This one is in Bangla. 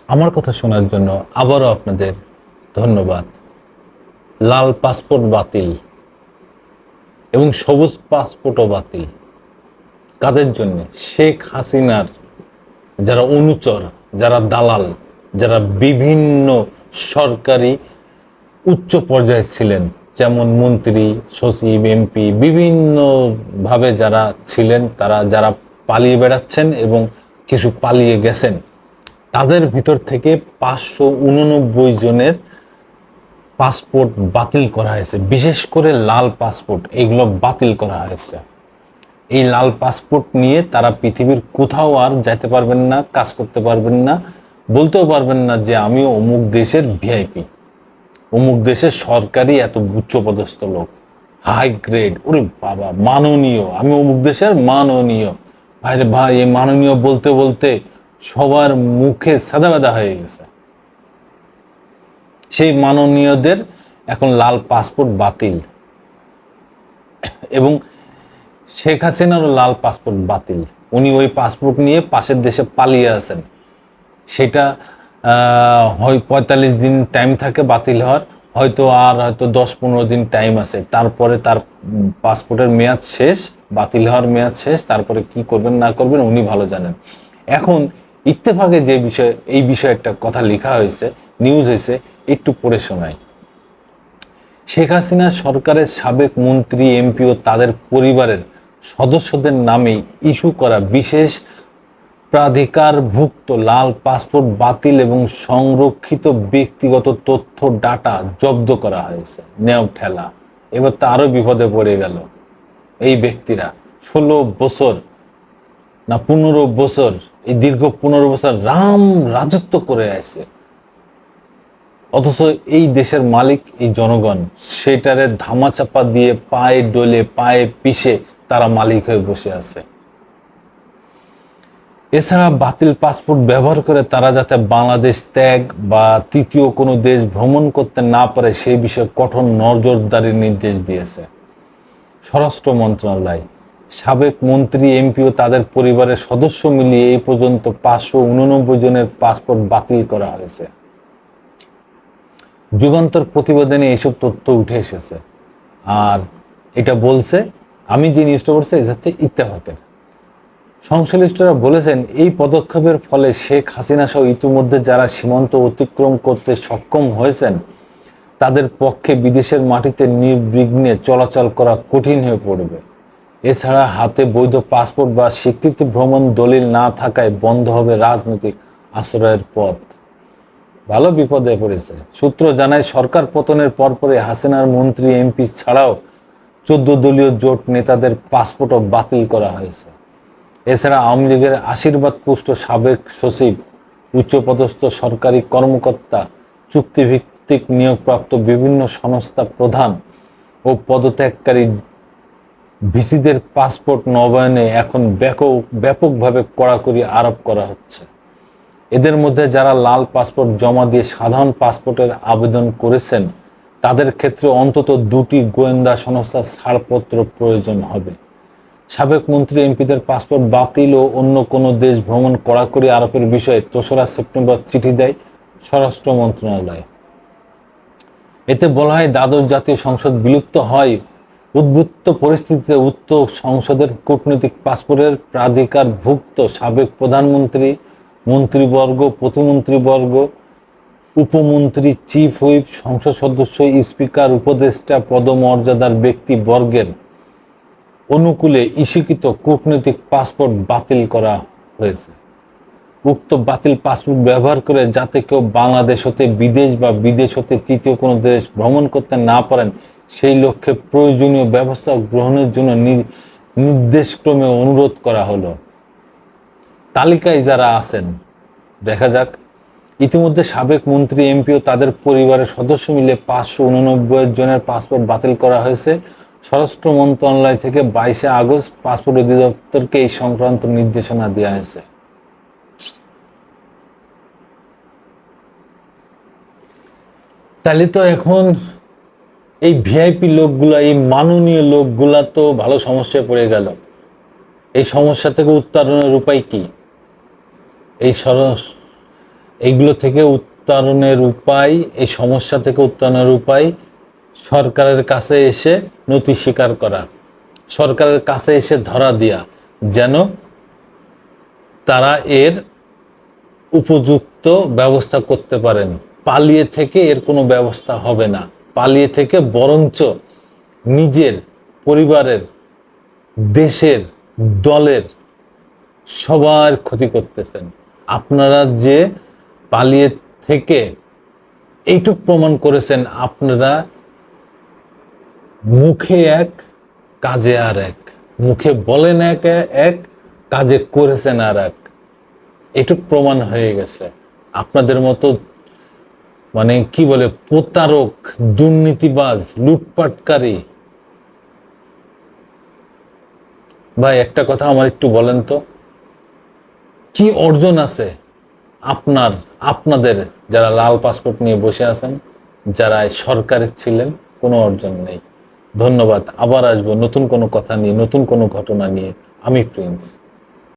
আমার কথা শোনার জন্য আবারও আপনাদের ধন্যবাদ। লাল পাসপোর্ট বাতিল এবং সবুজ পাসপোর্টও বাতিল কাদের জন্য? শেখ হাসিনার যারা অনুচর, যারা দালাল, যারা বিভিন্ন সরকারি উচ্চ পর্যায়ে ছিলেন, যেমন মন্ত্রী, সচিব, এমপি, বিভিন্নভাবে যারা ছিলেন, তারা যারা পালিয়ে বেড়াচ্ছেন এবং কিছু পালিয়ে গেছেন, তাদের ভিতর থেকে 589 জনের পাসপোর্ট বাতিল করা হয়েছে। বিশেষ করে লাল পাসপোর্ট, এগুলো বাতিল করা হয়েছে। এই লাল পাসপোর্ট নিয়ে তারা পৃথিবীর কোথাও আর যেতে পারবেন না, কাজ করতে পারবেন না, বলতেও পারবেন না যে আমি অমুক দেশের ভিআইপি, অমুক দেশের সরকারি এত উচ্চপদস্থ লোক, হাই গ্রেড, ওরে বাবা মাননীয়, আমি অমুক দেশের মাননীয়। ভাইরে ভাই, এই মাননীয় বলতে বলতে সবার মুখে সাদা বাদা হয়ে গেছে। সেই মাননীয়দের এখন লাল পাসপোর্ট বাতিল, এবং শেখ হাসিনারও লাল পাসপোর্ট বাতিল। উনি ওই পাসপোর্ট নিয়ে পাশের দেশে পালিয়ে আছেন। সেটা হয় 45 দিন টাইম থাকে বাতিল হওয়ার, হয়তো 10-15 দিন টাইম আছে। তারপরে তার পাসপোর্টের মেয়াদ শেষ, বাতিল হওয়ার মেয়াদ শেষ। তারপরে কি করবেন না করবেন উনি ভালো জানেন। এখন ইত্তেফাকে যে বিষয়, এই বিষয়ে একটা কথা লেখা হয়েছে, নিউজ হয়েছে, একটু পড়ে শোনাই। শেখ হাসিনা সরকারের সাবেক মন্ত্রী, এমপি ও তাদের পরিবারের সদস্যদের নামে ইস্যু করা বিশেষ প্রাধিকারভুক্ত লাল পাসপোর্ট বাতিল এবং সংরক্ষিত ব্যক্তিগত তথ্য ডাটা জব্দ করা হয়েছে। নেও ঠেলা, এবার তো আরো বিপদে পড়ে গেল। এই ব্যক্তিরা 16 বছর না 15 বছর, এই দীর্ঘ 15 বছর রাম রাজত্ব করে আছে, অথচ এই দেশের মালিক এই জনগণ। সেটারে ধামাচাপা দিয়ে পায়ে ডলে পায়ে পিষে তারা মালিক হয়ে বসে আছে। এছাড়া বাতিল পাসপোর্ট ব্যবহার করে তারা যাতে বাংলাদেশ ত্যাগ বা তৃতীয় কোনো দেশ ভ্রমণ করতে না পারে সেই বিষয়ে কঠোর নজরদারির নির্দেশ দিয়েছে স্বরাষ্ট্র মন্ত্রণালয়। সাবেক মন্ত্রী, এমপি ও তাদের পরিবারের সদস্য মিলিয়ে এই পর্যন্ত 589 জনের পাসপোর্ট বাতিল করা হয়েছে। যুগান্তর প্রতিবেদনে এইসব তথ্য উঠে এসেছে। আর এটা বলছে, আমি যে নিউজটা করছি এটা হচ্ছে ইত্তেফাকের। সংশ্লিষ্টরা বলেছেন, এই পদক্ষেপের ফলে শেখ হাসিনা সহ ইতিমধ্যে যারা সীমান্ত অতিক্রম করতে সক্ষম হয়েছেন তাদের পক্ষে বিদেশের মাটিতে নির্বিঘ্নে চলাচল করা কঠিন হয়ে পড়বে। এছাড়া হাতে বৈধ পাসপোর্ট বা স্বীকৃতি ভ্রমণ দলিল না থাকায় বন্ধ হবে রাজনৈতিক আশ্রয়ের পথ। ভালো বিপদে পড়েছে। সূত্র জানায়, সরকার পতনের পরপরই হাসিনার মন্ত্রী, এমপি ছাড়াও 14 দলীয় জোট নেতাদের পাসপোর্টও বাতিল করা হয়েছে। এছাড়া আওয়ামী লীগের আশীর্বাদ পুষ্ট সাবেক সচিব, উচ্চপদস্থ সরকারি কর্মকর্তা, চুক্তিভিত্তিক নিয়োগপ্রাপ্ত বিভিন্ন সংস্থা প্রধান ও পদত্যাগকারী ভিসিদের পাসপোর্ট নবায়নে এখন ব্যাপকভাবে কড়াকড়ি আরোপ করা হচ্ছে। এদের মধ্যে যারা লাল পাসপোর্ট জমা দিয়ে সাধারণ পাসপোর্টের আবেদন করেছেন তাদের ক্ষেত্রে অন্তত 2টি গোয়েন্দা সংস্থার ছাড়পত্র প্রয়োজন হবে। সাবেক মন্ত্রী, এমপিদের পাসপোর্ট বাতিল ও অন্য কোনো দেশ ভ্রমণ কড়াকড়ি আরোপের বিষয়ে 3রা সেপ্টেম্বর চিঠি দেয় স্বরাষ্ট্র মন্ত্রণালয়। এতে বলা হয়, দ্বাদশ জাতীয় সংসদ বিলুপ্ত হয় উদ্বুদ্ধ পরিস্থিতিতে উক্ত সংসদের কূটনৈতিক পাসপোর্টের প্রাধিকারভুক্ত সাবেক প্রধানমন্ত্রী, মন্ত্রীবর্গ, প্রতিমন্ত্রীবর্গ, উপমন্ত্রী, চিফ হুইপ, সংসদ সদস্য, স্পিকার, উপদেষ্টা পদমর্যাদার ব্যক্তিবর্গের অনুকূলে ইস্যুকৃত কূটনৈতিক পাসপোর্ট বাতিল করা হয়েছে। উক্ত বাতিল পাসপোর্ট ব্যবহার করে যাতে কেউ বাংলাদেশ হতে বিদেশ বা বিদেশ হতে তৃতীয় কোনো দেশ ভ্রমণ করতে না পারেন সেই লক্ষ্যে প্রয়োজনীয় ব্যবস্থা গ্রহণের জন্য নির্দেশক্রমে অনুরোধ করা হলো। তালিকায় যারা আছেন দেখা যাক। ইতিমধ্যে সাবেক মন্ত্রী, এমপি ও তাদের পরিবারের সদস্য মিলে 589 জনের পাসপোর্ট বাতিল করা হয়েছে। স্বরাষ্ট্র মন্ত্রণালয় থেকে 22 আগস্ট পাসপোর্ট অধিদপ্তরকে এই সংক্রান্ত নির্দেশনা দেওয়া হয়েছে। তাহলে তো এখন এই ভিআইপি লোকগুলা, এই মাননীয় লোকগুলা তো ভালো সমস্যায় পড়ে গেল। এই সমস্যা থেকে উত্তরণের উপায় কি? এই এইগুলো থেকে উত্তরণের উপায়, এই সমস্যা থেকে উত্তরণের উপায় সরকারের কাছে এসে নথি স্বীকার করা, সরকারের কাছে এসে ধরা দেয়া, যেন তারা এর উপযুক্ত ব্যবস্থা করতে পারেন। পালিয়ে থেকে এর কোনো ব্যবস্থা হবে না। পালিয়ে থেকে বরঞ্চ নিজের পরিবারের, দেশের, দলের সবার ক্ষতি করতেছেন। আপনারা যে পালিয়ে থেকে এইটুক প্রমাণ করেছেন, আপনারা মুখে এক, কাজে আর এক। মুখে বলেন এক এক, কাজে করেছেন আর এক। এটুক প্রমাণ হয়ে গেছে। আপনাদের মতো মানে কি বলে, প্রতারক, দুর্নীতিবাজ, লুটপাটকারী। ভাই একটা কথা আমার একটু বলেন তো, কি অর্জন আছে আপনার, আপনাদের যারা লাল পাসপোর্ট নিয়ে বসে আছেন, যারা সরকারের ছিলেন? কোনো অর্জন নেই। ধন্যবাদ। আবার আসবো নতুন কোনো কথা নিয়ে, নতুন কোনো ঘটনা নিয়ে। আমি প্রিন্স।